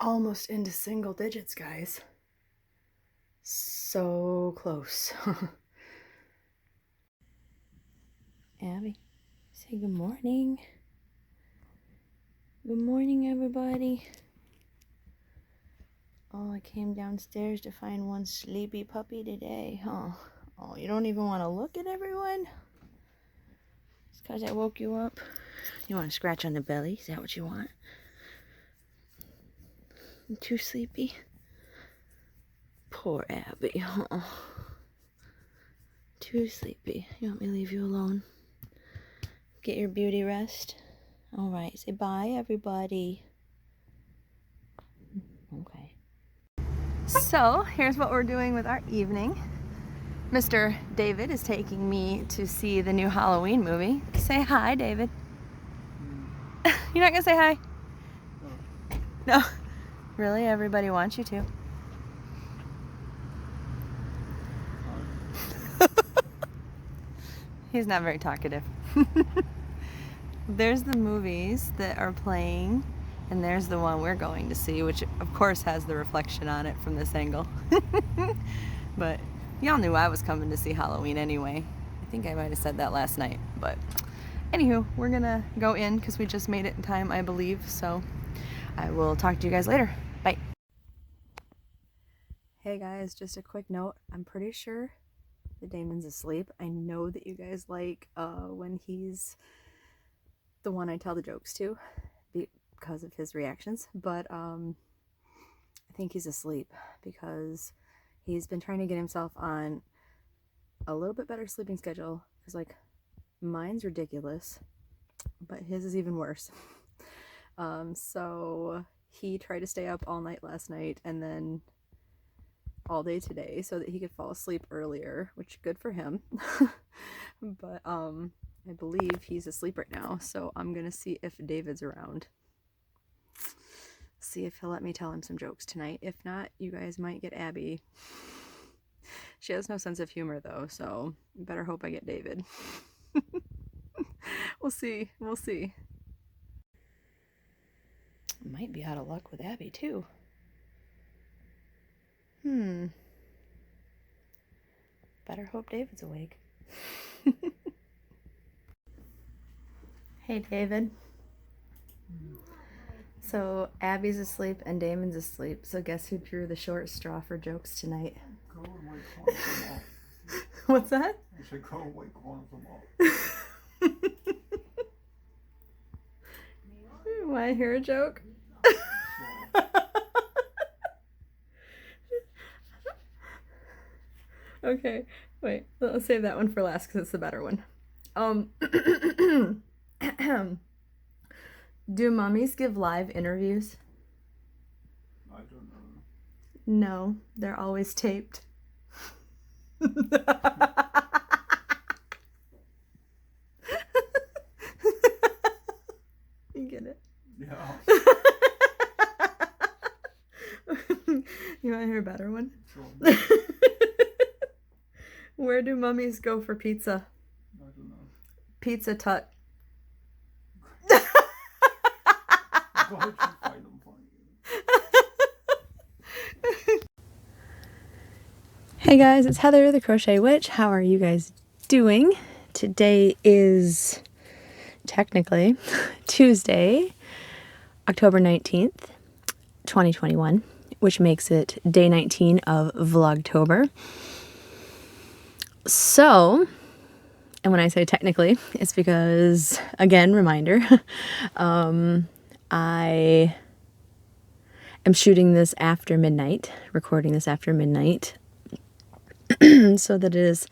almost into single digits, guys. So close. Abby, say good morning. Good morning, everybody. Oh, I came downstairs to find one sleepy puppy today, huh? Oh, you don't even want to look at everyone? It's because I woke you up. You want to scratch on the belly? Is that what you want? I'm too sleepy. Poor Abby. Oh, too sleepy. You want me to leave you alone? Get your beauty rest. All right. Say bye, everybody. Okay. So here's what we're doing with our evening. Mr. David is taking me to see the new Halloween movie. Say hi, David. You're not gonna say hi? No. Really? Everybody wants you to. He's not very talkative. There's the movies that are playing, and there's the one we're going to see, which of course has the reflection on it from this angle. But y'all knew I was coming to see Halloween anyway. I think I might have said that last night, but anywho, we're gonna go in because we just made it in time, I believe. So I will talk to you guys later. Bye. Hey guys, just a quick note. I'm pretty sure that Damon's asleep. I know that you guys like when he's the one I tell the jokes to because of his reactions, but I think he's asleep because he's been trying to get himself on a little bit better sleeping schedule because, like, mine's ridiculous, but his is even worse. So he tried to stay up all night last night and then all day today so that he could fall asleep earlier, which good for him. But I believe he's asleep right now, so I'm gonna see if David's around. See if he'll let me tell him some jokes tonight. If not, you guys might get Abby. She has no sense of humor though, so better hope I get David. We'll see. We'll see. Might be out of luck with Abby too. Better hope David's awake. Hey, David. So Abby's asleep and Damon's asleep. So guess who drew the short straw for jokes tonight? What's that? I said, go away, quantum off. Want to hear a joke? Okay, wait. Let's save that one for last because it's the better one. Do mummies give live interviews? I don't know. No, they're always taped. You get it? Yeah. You want to hear a better one? Sure. Where do mummies go for pizza? I don't know. Pizza Tut. Why did you find them funny? Hey guys, it's Heather the Crochet Witch. How are you guys doing? Today is technically Tuesday, October 19th, 2021, which makes it day 19 of Vlogtober. So, and when I say technically, it's because, again, reminder, I am shooting this after midnight, recording this after midnight, so that it is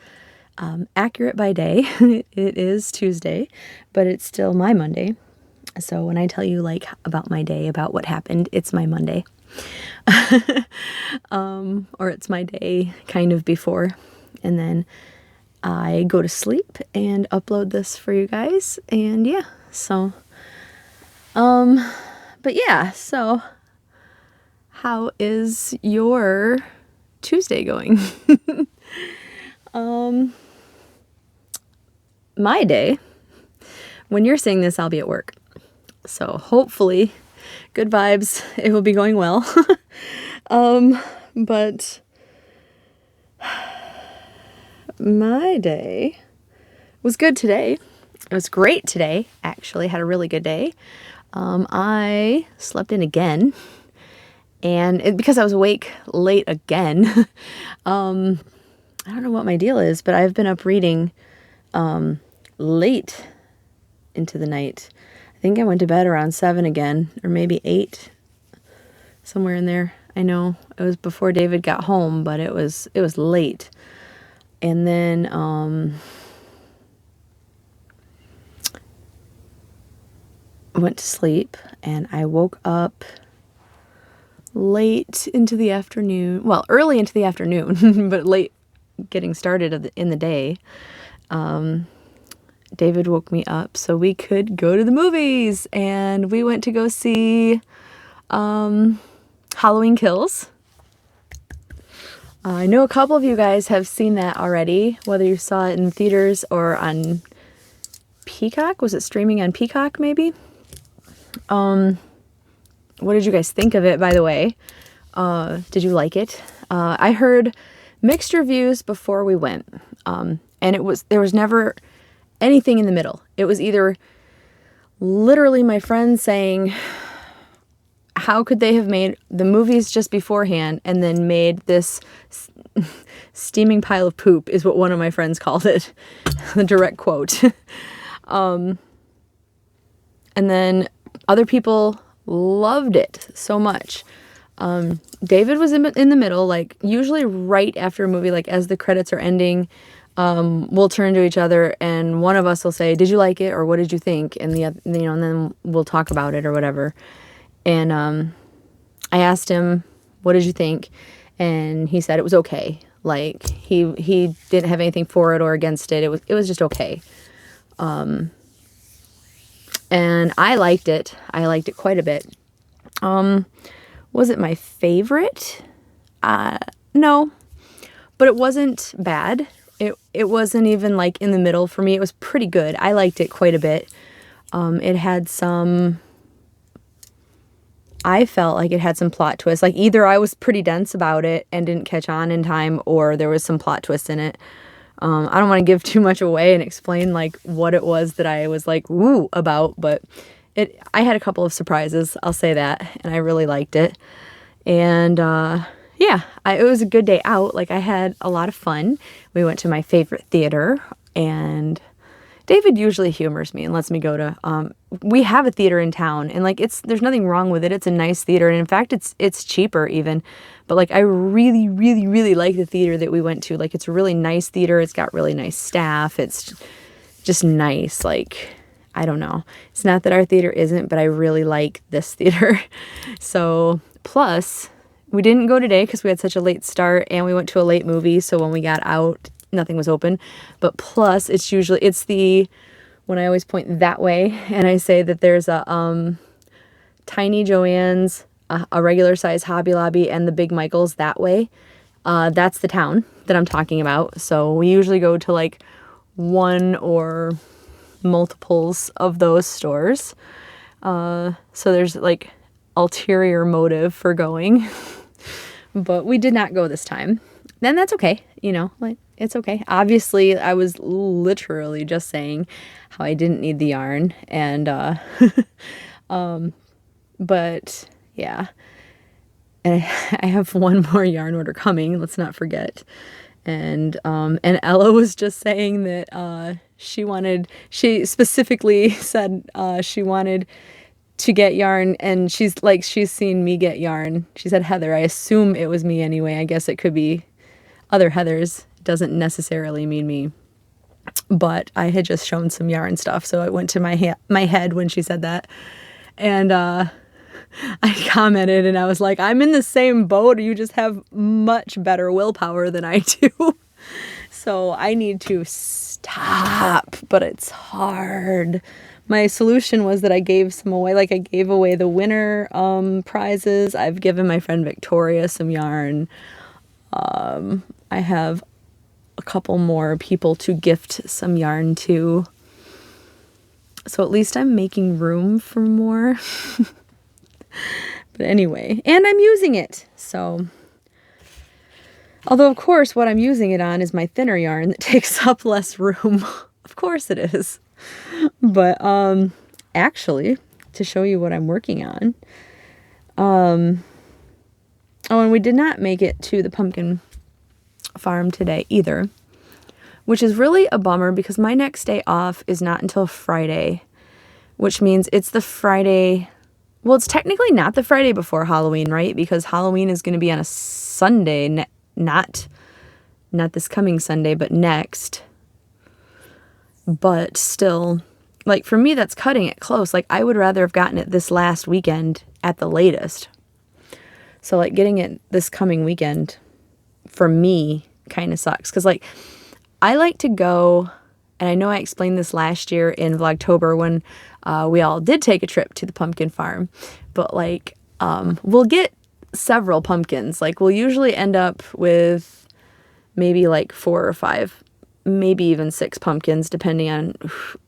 accurate by day. It is Tuesday, but it's still my Monday. So when I tell you, like, about my day, about what happened, it's my Monday. Or it's my day kind of before. And then I go to sleep and upload this for you guys. And yeah, so, but yeah, so how is your Tuesday going? My day, when you're seeing this, I'll be at work. So hopefully Good vibes. It will be going well. But my day was good today. It was great today, actually. Had a really good day. I slept in again. And because I was awake late again, I don't know what my deal is, but I've been up reading late into the night. I think I went to bed around 7 again, or maybe 8, somewhere in there. I know it was before David got home, but it was late. And then went to sleep, and I woke up late into the afternoon. Well, early into the afternoon, but late getting started in the day. David woke me up so we could go to the movies, and we went to go see Halloween Kills. I know a couple of you guys have seen that already, whether you saw it in theaters or on Peacock. Was it streaming on Peacock, maybe? What did you guys think of it, by the way? Did you like it? I heard mixed reviews before we went, and there was never anything in the middle. It was either literally my friends saying, how could they have made the movies just beforehand and then made this steaming pile of poop, is what one of my friends called it. The direct quote. And then other people loved it so much. David was in the middle, like usually right after a movie, like as the credits are ending, we'll turn to each other and one of us will say, did you like it? Or what did you think? And and then we'll talk about it or whatever. And, I asked him, what did you think? And he said it was okay. Like he didn't have anything for it or against it. It was just okay. And I liked it. I liked it quite a bit. Was it my favorite? No, but it wasn't bad. It wasn't even like in the middle for me. It was pretty good. I liked it quite a bit. It had I felt like it had some plot twists. Like either I was pretty dense about it and didn't catch on in time, or there was some plot twist in it. I don't want to give too much away and explain like what it was that I was like, woo, about, but I had a couple of surprises, I'll say that, and I really liked it. And yeah, it was a good day out. Like I had a lot of fun. We went to my favorite theater, and David usually humors me and lets me go to, we have a theater in town, and like there's nothing wrong with it. It's a nice theater, and in fact it's cheaper even. But like I really, really, really like the theater that we went to. Like it's a really nice theater. It's got really nice staff. It's just nice. Like, I don't know. It's not that our theater isn't, but I really like this theater. So plus we didn't go today because we had such a late start and we went to a late movie. So when we got out, nothing was open. But plus when I always point that way and I say that there's a Tiny Joann's, a regular size Hobby Lobby, and the Big Michael's that way. That's the town that I'm talking about. So we usually go to like one or multiples of those stores. So there's like ulterior motive for going. But we did not go this time. Then that's okay. Like it's okay. Obviously, I was literally just saying how I didn't need the yarn, and but yeah. And I have one more yarn order coming, let's not forget. And Ella was just saying that she specifically said she wanted to get yarn, and she's seen me get yarn. She said Heather. I assume it was me anyway. I guess it could be other Heathers. It doesn't necessarily mean me. But I had just shown some yarn stuff, so it went to my head when she said that. And I commented and I was like, I'm in the same boat. You just have much better willpower than I do. So I need to stop, but it's hard. My solution was that I gave some away. Like I gave away the winter prizes. I've given my friend Victoria some yarn. I have a couple more people to gift some yarn to. So at least I'm making room for more. But anyway, and I'm using it. So, although of course what I'm using it on is my thinner yarn that takes up less room. Of course it is. But actually, to show you what I'm working on. Oh, and we did not make it to the pumpkin farm today either, which is really a bummer because my next day off is not until Friday, which means it's the Friday. Well, it's technically not the Friday before Halloween, right? Because Halloween is going to be on a Sunday, not this coming Sunday, but next. But still, like for me, that's cutting it close. Like I would rather have gotten it this last weekend at the latest. So like getting it this coming weekend for me kind of sucks. Because like I like to go, and I know I explained this last year in Vlogtober when we all did take a trip to the pumpkin farm. But like we'll get several pumpkins. Like we'll usually end up with maybe like 4 or 5, maybe even 6 pumpkins, depending on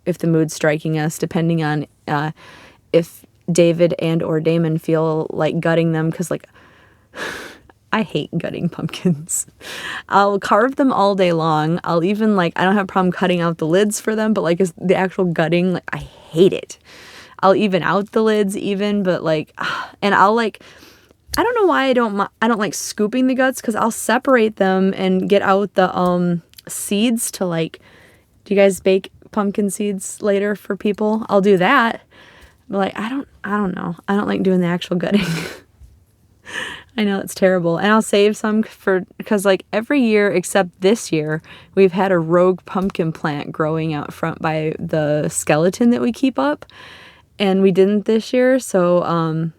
if the mood's striking us, depending on if David and or Damon feel like gutting them, because like I hate gutting pumpkins. I'll carve them all day long. I'll even like, I don't have a problem cutting out the lids for them, but like the actual gutting, like I hate it. I'll even out the lids even, but like, and I'll like, I don't know why I don't like scooping the guts, because I'll separate them and get out the seeds to like, do you guys bake pumpkin seeds later for people? I'll do that. But like, I don't know. I don't like doing the actual gutting. I know it's terrible. And I'll save some because like every year except this year, we've had a rogue pumpkin plant growing out front by the skeleton that we keep up. And we didn't this year. So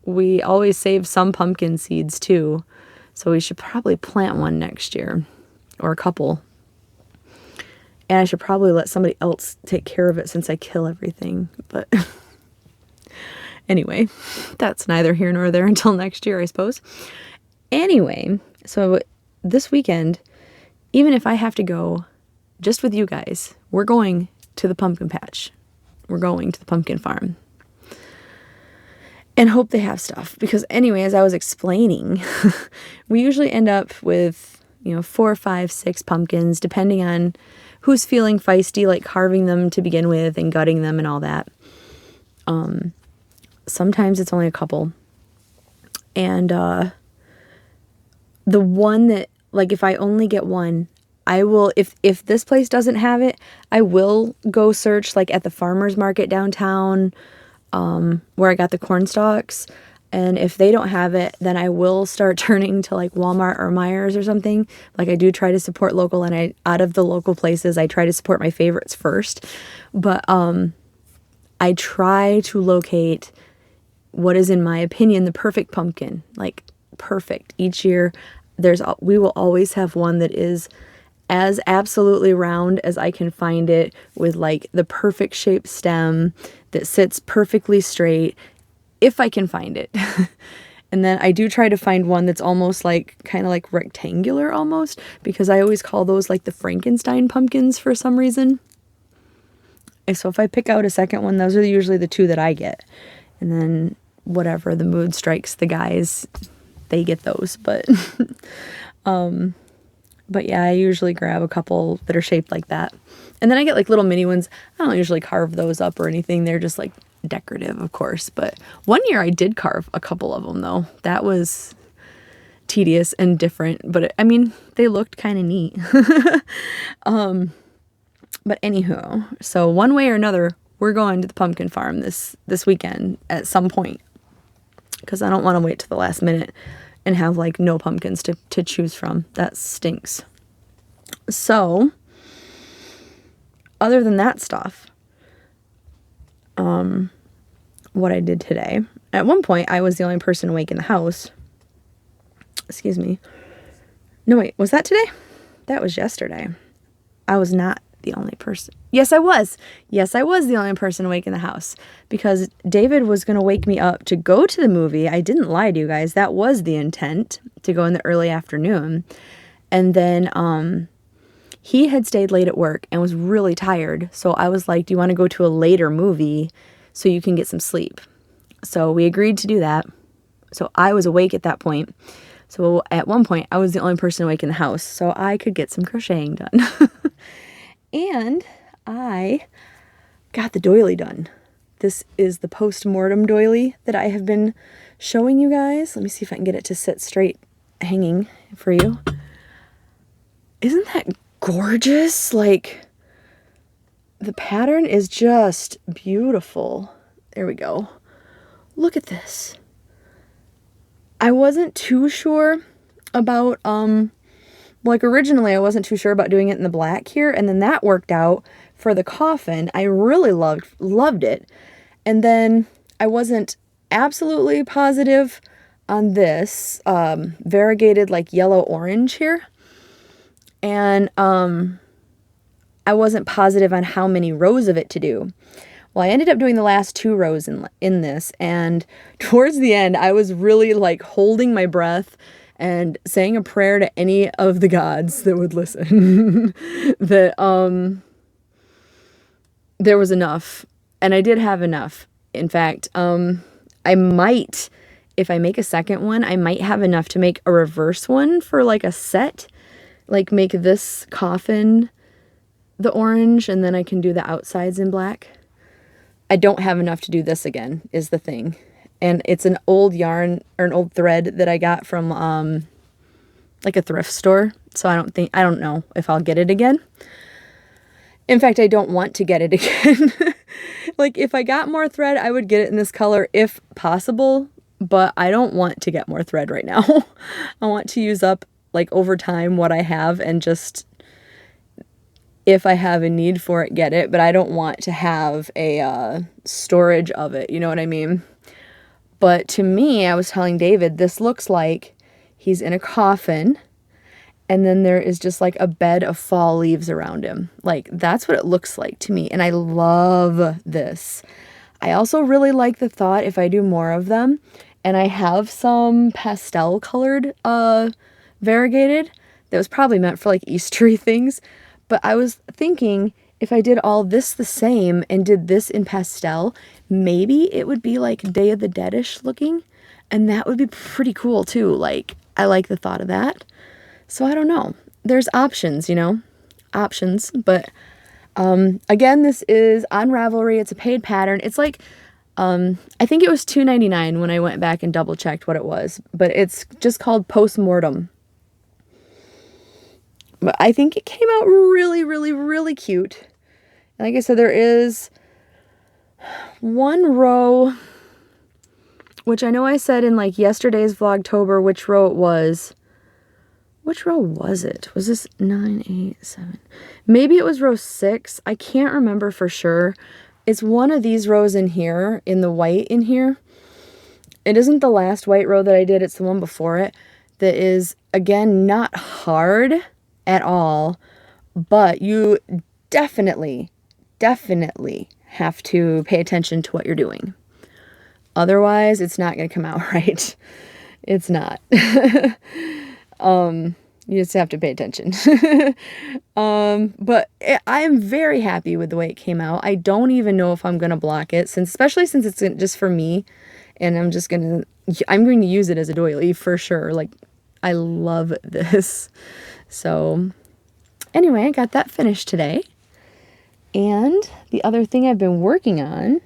we always save some pumpkin seeds too. So we should probably plant one next year, or a couple. And I should probably let somebody else take care of it since I kill everything. But anyway, that's neither here nor there until next year, I suppose. Anyway, so this weekend, even if I have to go just with you guys, we're going to the pumpkin patch. We're going to the pumpkin farm. And hope they have stuff. Because anyway, as I was explaining, we usually end up with, 4, 5, 6 pumpkins, depending on who's feeling feisty, like carving them to begin with and gutting them and all that. Sometimes it's only a couple. And the one that, like, if I only get one, I will, if this place doesn't have it, I will go search, like, at the farmer's market downtown, where I got the corn stalks. And if they don't have it, then I will start turning to like Walmart or Meijer's or something. Like I do try to support local, and out of the local places, I try to support my favorites first. But I try to locate what is, in my opinion, the perfect pumpkin. Like perfect. Each year, we will always have one that is as absolutely round as I can find it, with like the perfect shaped stem that sits perfectly straight, if I can find it. And then I do try to find one that's almost like, kind of like rectangular almost, because I always call those like the Frankenstein pumpkins for some reason. And so if I pick out a second one, those are usually the 2 that I get. And then whatever the mood strikes the guys, they get those. But yeah, I usually grab a couple that are shaped like that. And then I get like little mini ones. I don't usually carve those up or anything. They're just like decorative, of course. But one year I did carve a couple of them, though. That was tedious and different. But I mean, they looked kind of neat. But anywho, so one way or another, we're going to the pumpkin farm this weekend at some point. Because I don't want to wait to the last minute and have like no pumpkins to choose from. That stinks. So, other than that stuff, what I did today, at one point I was the only person awake in the house. Excuse me. No, wait, was that today? That was yesterday. I was not the only person. Yes, I was. Yes, I was the only person awake in the house, because David was going to wake me up to go to the movie. I didn't lie to you guys. That was the intent, to go in the early afternoon. And then he had stayed late at work and was really tired. So I was like, do you want to go to a later movie so you can get some sleep? So we agreed to do that. So I was awake at that point. So at one point, I was the only person awake in the house, so I could get some crocheting done. And I got the doily done. This is the post-mortem doily that I have been showing you guys. Let me see if I can get it to sit straight hanging for you. Isn't that gorgeous? Like, the pattern is just beautiful. There we go. Look at this. I wasn't too sure about, like originally I wasn't too sure about doing it in the black here, and then that worked out for the coffin. I really loved it. And then I wasn't absolutely positive on this variegated like yellow orange here. And I wasn't positive on how many rows of it to do. Well, I ended up doing the last 2 rows in this, and towards the end, I was really like holding my breath and saying a prayer to any of the gods that would listen that there was enough, and I did have enough. In fact, I might, if I make a second one, I might have enough to make a reverse one for like a set, like make this coffin the orange, and then I can do the outsides in black. I don't have enough to do this again, is the thing. And it's an old yarn or an old thread that I got from like a thrift store. So I don't know if I'll get it again. In fact, I don't want to get it again. Like if I got more thread, I would get it in this color if possible, but I don't want to get more thread right now. I want to use up like over time what I have, and just if I have a need for it, get it, but I don't want to have a storage of it, you know what I mean? But to me, I was telling David, this looks like he's in a coffin, and then there is just like a bed of fall leaves around him. Like, that's what it looks like to me, and I love this. I also really like the thought, if I do more of them, and I have some pastel colored variegated that was probably meant for like Eastery things. But I was thinking, if I did all this the same and did this in pastel, maybe it would be like Day of the Dead-ish looking. And that would be pretty cool too. Like, I like the thought of that. So I don't know. There's options, you know? Options. But again, this is on Ravelry. It's a paid pattern. It's like, I think it was $2.99 when I went back and double checked what it was. But it's just called Postmortem. But I think it came out really, really, really cute. Like I said, there is one row, which I know I said in like yesterday's Vlogtober which row it was. Which row was it? Was this 9, 8, 7? Maybe it was row 6. I can't remember for sure. It's one of these rows in here, in the white in here. It isn't the last white row that I did. It's the one before it. That is, again, not hard at all, but you definitely have to pay attention to what you're doing. Otherwise, it's not going to come out right. It's not. You just have to pay attention. But I am very happy with the way it came out. I don't even know if I'm going to block it, especially since it's just for me, and I'm going to use it as a doily for sure. Like, I love this. So anyway, I got that finished today. And the other thing I've been working on,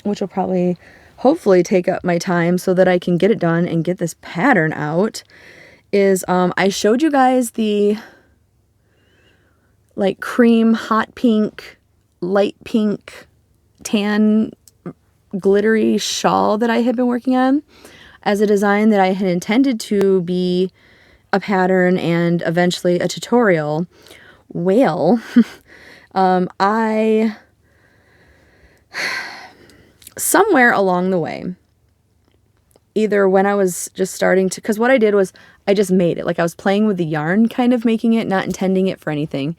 which will probably hopefully take up my time so that I can get it done and get this pattern out, is I showed you guys the like cream, hot pink, light pink, tan, glittery shawl that I had been working on as a design that I had intended to be a pattern and eventually a tutorial. Well, I somewhere along the way, either when I was just starting to, because what I did was I just made it. Like, I was playing with the yarn, kind of making it, not intending it for anything.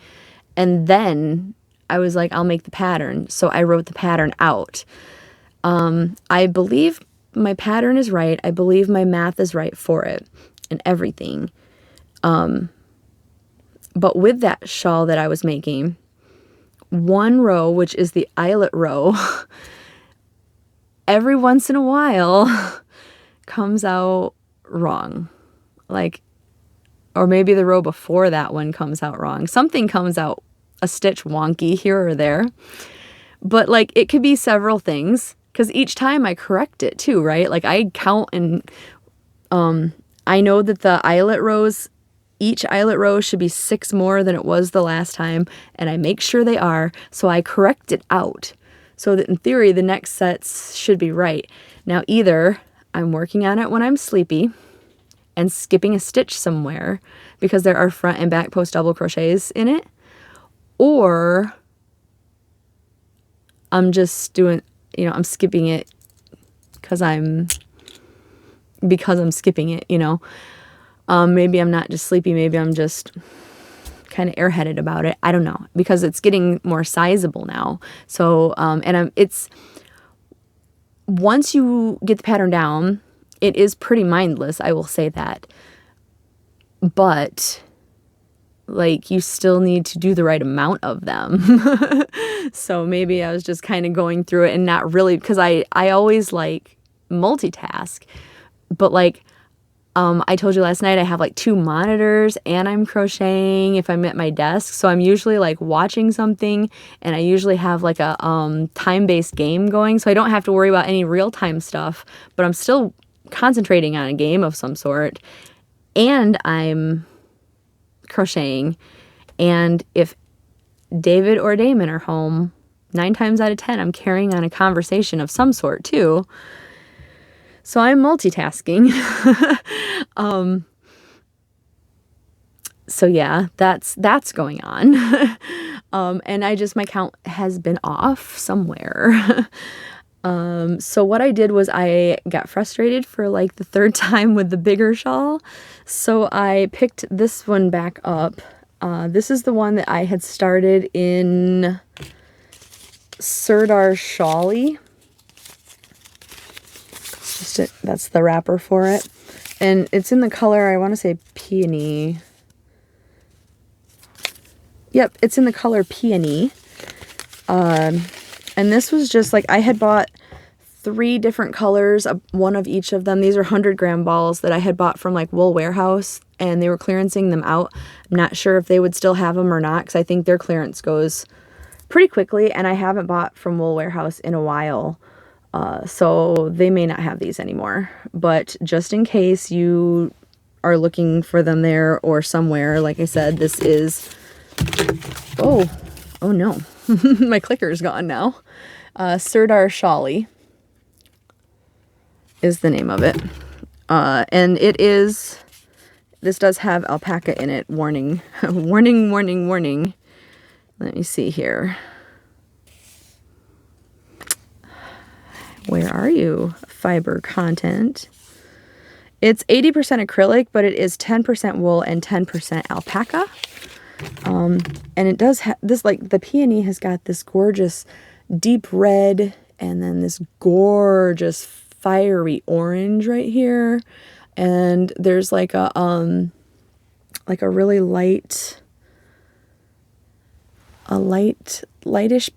And then I was like, I'll make the pattern. So I wrote the pattern out. I believe my pattern is right. I believe my math is right for it and everything. But with that shawl that I was making, one row, which is the eyelet row, every once in a while comes out wrong. Like, or maybe the row before that one comes out wrong. Something comes out a stitch wonky here or there. But like, it could be several things, because each time I correct it too, right? Like I count, and I know that the eyelet rows, each eyelet row should be 6 more than it was the last time, and I make sure they are, so I correct it out so that in theory the next sets should be right. Now either I'm working on it when I'm sleepy and skipping a stitch somewhere because there are front and back post double crochets in it, or I'm just doing, I'm skipping it because I'm skipping it, maybe I'm not just sleepy, maybe I'm just kind of airheaded about it. I don't know, because it's getting more sizable now. So, it's, once you get the pattern down, it is pretty mindless, I will say that. But like, you still need to do the right amount of them. So maybe I was just kind of going through it and not really, because I always like multitask, but like, I told you last night I have like 2 monitors and I'm crocheting if I'm at my desk. So I'm usually like watching something, and I usually have like a time-based game going. So I don't have to worry about any real-time stuff, but I'm still concentrating on a game of some sort, and I'm crocheting. And if David or Damon are home, 9 times out of 10, I'm carrying on a conversation of some sort too. So I'm multitasking. So yeah, that's going on. And my count has been off somewhere. So what I did was I got frustrated for like the 3rd time with the bigger shawl. So I picked this one back up. This is the one that I had started in Serdar Shawly. That's the wrapper for it. And it's in the color, I want to say peony. Yep, it's in the color peony. And this was just like, I had bought 3 different colors, one of each of them. These are 100-gram balls that I had bought from like Wool Warehouse, and they were clearancing them out. I'm not sure if they would still have them or not, because I think their clearance goes pretty quickly, and I haven't bought from Wool Warehouse in a while. So they may not have these anymore, but just in case you are looking for them there or somewhere, like I said, this is, oh no, my clicker is gone now. Serdar Shawly is the name of it. And this does have alpaca in it. Warning, warning, warning, warning. Let me see here. Where are you? Fiber content. It's 80% acrylic, but it is 10% wool and 10% alpaca. And it does have this, like, the peony has got this gorgeous deep red and then this gorgeous fiery orange right here. And there's like a really lightish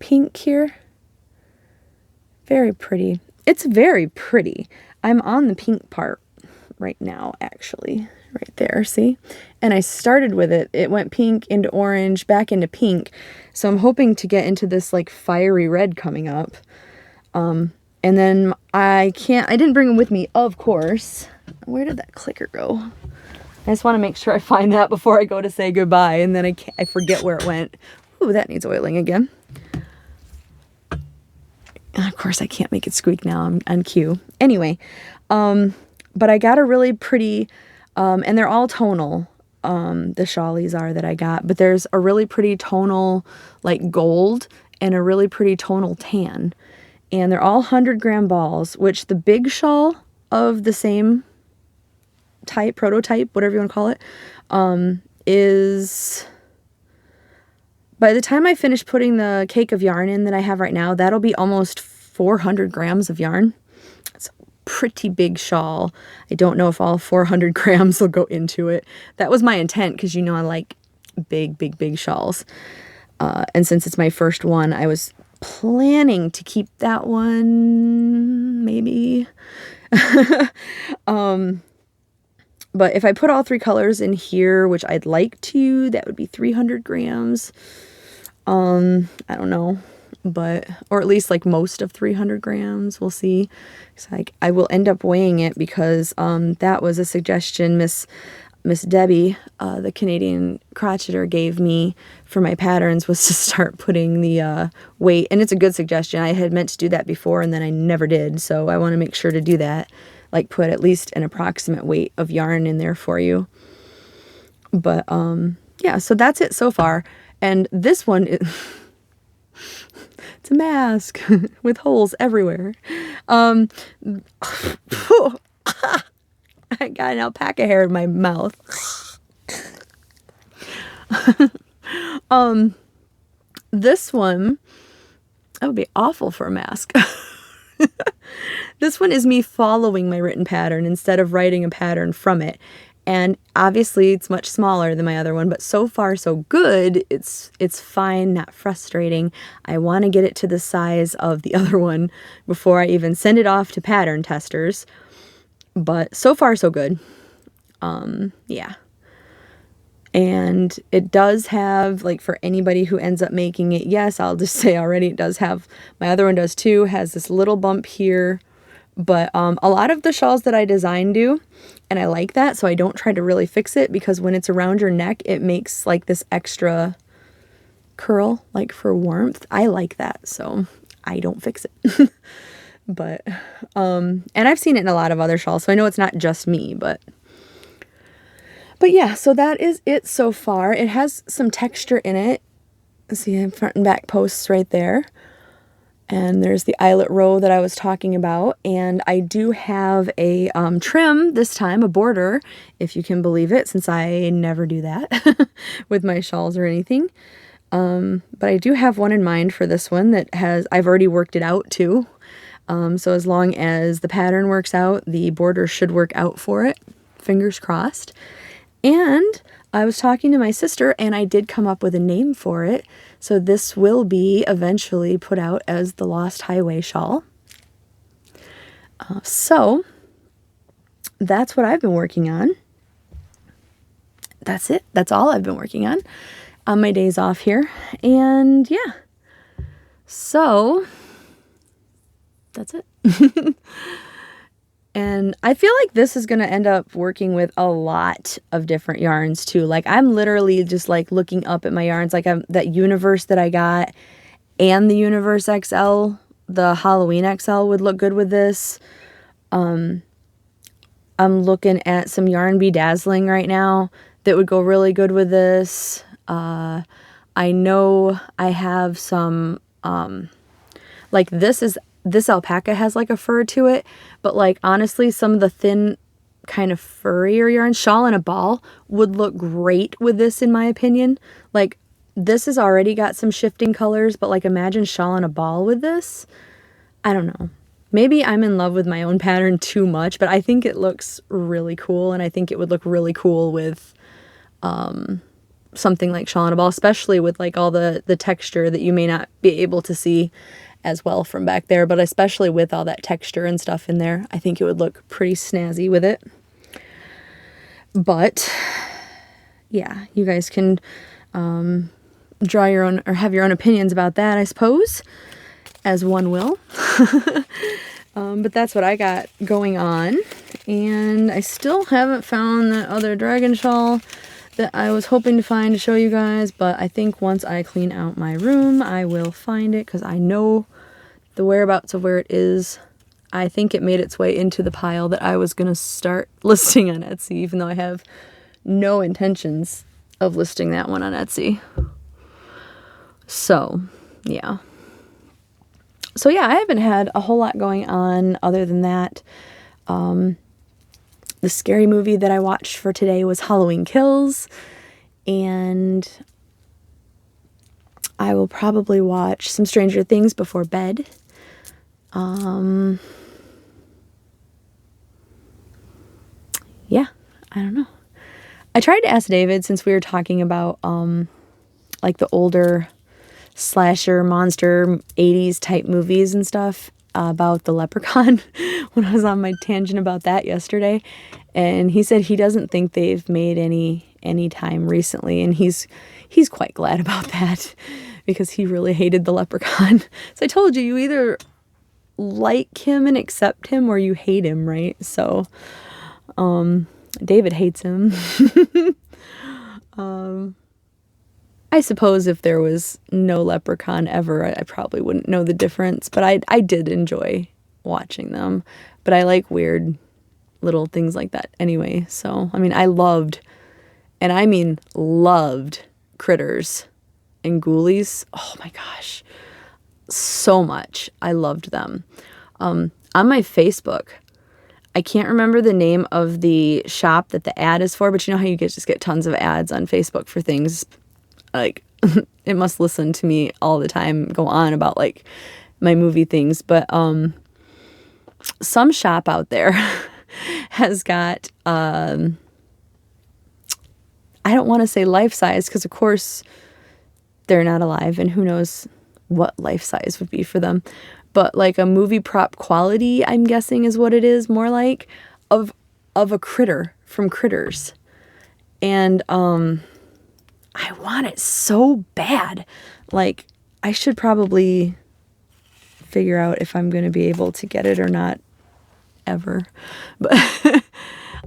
pink here. Very pretty. It's very pretty. I'm on the pink part right now, actually. Right there, see? And I started with it. It went pink into orange, back into pink. So I'm hoping to get into this like fiery red coming up. And then I didn't bring them with me, of course. Where did that clicker go? I just want to make sure I find that before I go to say goodbye, and then I forget where it went. Ooh, that needs oiling again. Of course, I can't make it squeak now. I'm on cue. Anyway, but I got a really pretty, and they're all tonal, the Shawlies are that I got, but there's a really pretty tonal, like gold, and a really pretty tonal tan. And they're all 100-gram balls, which the big shawl of the same type, prototype, whatever you want to call it, is... By the time I finish putting the cake of yarn in that I have right now, that'll be almost 400 grams of yarn. It's a pretty big shawl. I don't know if all 400 grams will go into it. That was my intent, because you know I like big, big, big shawls. And since it's my first one, I was planning to keep that one maybe. But if I put all 3 colors in here, which I'd like to, that would be 300 grams. I don't know, but, or at least like most of 300 grams. We'll see. It's like I will end up weighing it because, that was a suggestion Miss Debbie, the Canadian crocheter, gave me for my patterns, was to start putting the, weight. And it's a good suggestion. I had meant to do that before and then I never did. So I want to make sure to do that. Like put at least an approximate weight of yarn in there for you. But yeah, so that's it so far. And this one it's a mask with holes everywhere. I got an alpaca hair in my mouth. This one, that would be awful for a mask. This one is me following my written pattern instead of writing a pattern from it. And obviously it's much smaller than my other one, but so far so good. It's fine, not frustrating. I want to get it to the size of the other one before I even send it off to pattern testers. But so far so good. Yeah. And it does have, like, for anybody who ends up making it, yes, I'll just say already, it does have, my other one does too, has this little bump here. But a lot of the shawls that I design do, and I like that, so I don't try to really fix it, because when it's around your neck, it makes like this extra curl, like for warmth. I like that, so I don't fix it. But, and I've seen it in a lot of other shawls, so I know it's not just me, but yeah, so that is it so far. It has some texture in it. See, front and back posts right there. And there's the eyelet row that I was talking about. And I do have a trim this time, a border, if you can believe it, since I never do that with my shawls or anything. But I do have one in mind for this one that has, I've already worked it out too. So as long as the pattern works out, the border should work out for it. Fingers crossed. And I was talking to my sister and I did come up with a name for it. So this will be eventually put out as the Lost Highway shawl. So that's what I've been working on. That's it. That's all I've been working on my days off here. And yeah, so that's it. And I feel like this is going to end up working with a lot of different yarns too. Like I'm literally just like looking up at my yarns, like that Universe that I got and the Universe XL, the Halloween XL would look good with this. I'm looking at some Yarn Bedazzling right now that would go really good with this. I know I have some, like this alpaca has like a fur to it, but like honestly some of the thin kind of furrier yarn, Shawl in a Ball, would look great with this in my opinion. Like this has already got some shifting colors, but like imagine Shawl in a Ball with this. I don't know. Maybe I'm in love with my own pattern too much, but I think it looks really cool, and I think it would look really cool with something like Shawl in a Ball, especially with like all the texture that you may not be able to see as well from back there, but especially with all that texture and stuff in there, I think it would look pretty snazzy with it. But yeah, you guys can draw your own or have your own opinions about that, I suppose, as one will. But that's what I got going on, and I still haven't found that other dragon shawl that I was hoping to find to show you guys, but I think once I clean out my room, I will find it, because I know the whereabouts of where it is. I think it made its way into the pile that I was going to start listing on Etsy, even though I have no intentions of listing that one on Etsy. So, yeah. So, yeah, I haven't had a whole lot going on other than that. The scary movie that I watched for today was Halloween Kills, and I will probably watch some Stranger Things before bed. Yeah, I don't know. I tried to ask David, since we were talking about like the older slasher monster 80s type movies and stuff, about the leprechaun when I was on my tangent about that yesterday. And he said he doesn't think they've made any time recently, and he's quite glad about that because he really hated the leprechaun. So I told you, you either like him and accept him or you hate him, right? So David hates him. I suppose if there was no leprechaun ever, I probably wouldn't know the difference, but I did enjoy watching them. But I like weird little things like that anyway. So, I mean, I loved, and I mean loved, Critters and Ghoulies. Oh my gosh, so much. I loved them. On my Facebook, I can't remember the name of the shop that the ad is for, but you know how you just get tons of ads on Facebook for things, like it must listen to me all the time, go on about like my movie things. But some shop out there has got I don't want to say life size, because of course they're not alive and who knows what life size would be for them, but like a movie prop quality, I'm guessing is what it is, more like, of a critter from Critters. And I want it so bad. Like, I should probably figure out if I'm going to be able to get it or not ever. But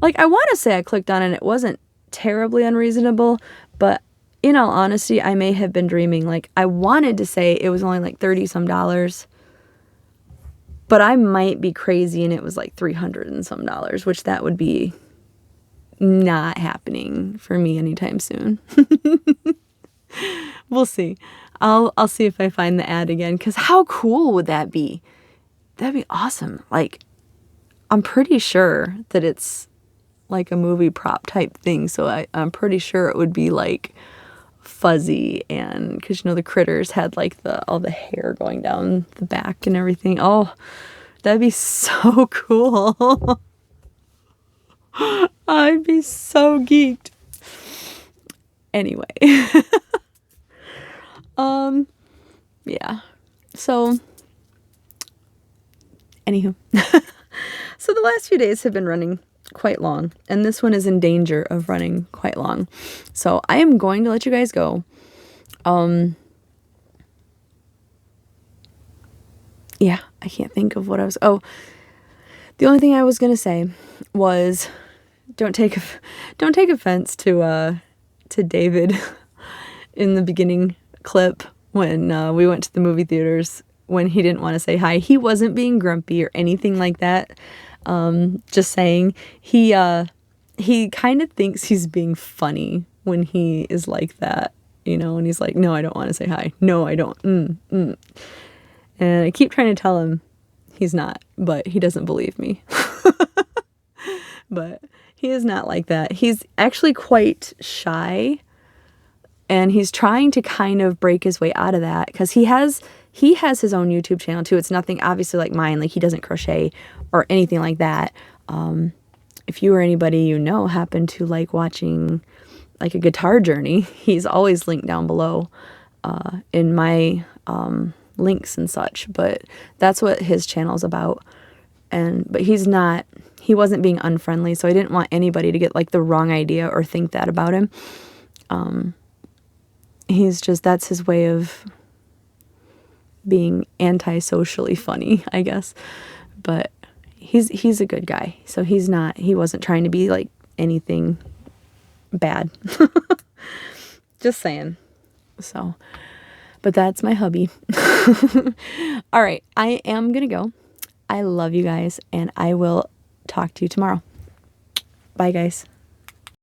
like, I want to say I clicked on it and it wasn't terribly unreasonable, but in all honesty, I may have been dreaming. Like, I wanted to say it was only like 30 some dollars, but I might be crazy and it was like 300 and some dollars, which that would be not happening for me anytime soon. We'll see. I'll see if I find the ad again, because how cool would that be? That'd be awesome. Like, I'm pretty sure that it's like a movie prop type thing, so I'm pretty sure it would be like fuzzy, and because you know the Critters had like all the hair going down the back and everything. Oh, that'd be so cool. I'd be so geeked. Anyway. Yeah. So, anywho. So the last few days have been running quite long, and this one is in danger of running quite long. So I am going to let you guys go. Yeah, I can't think of what I was... Oh, the only thing I was going to say was, don't take offense to David in the beginning clip when we went to the movie theaters, when he didn't want to say hi. He wasn't being grumpy or anything like that. Just saying, he kind of thinks he's being funny when he is like that, you know, and he's like, no, I don't want to say hi. No, I don't. And I keep trying to tell him he's not, but he doesn't believe me. But he is not like that. He's actually quite shy, and he's trying to kind of break his way out of that, because he has his own YouTube channel too. It's nothing obviously like mine. Like, he doesn't crochet or anything like that. If you or anybody you know happen to like watching like a guitar journey, he's always linked down below in my links and such. But that's what his channel's about. But he wasn't being unfriendly, so I didn't want anybody to get like the wrong idea or think that about him. That's his way of being anti-socially funny, I guess. But he's a good guy, so he wasn't trying to be like anything bad. Just saying. So, but that's my hubby. All right, I am gonna go. I love you guys, and I will talk to you tomorrow. Bye, guys.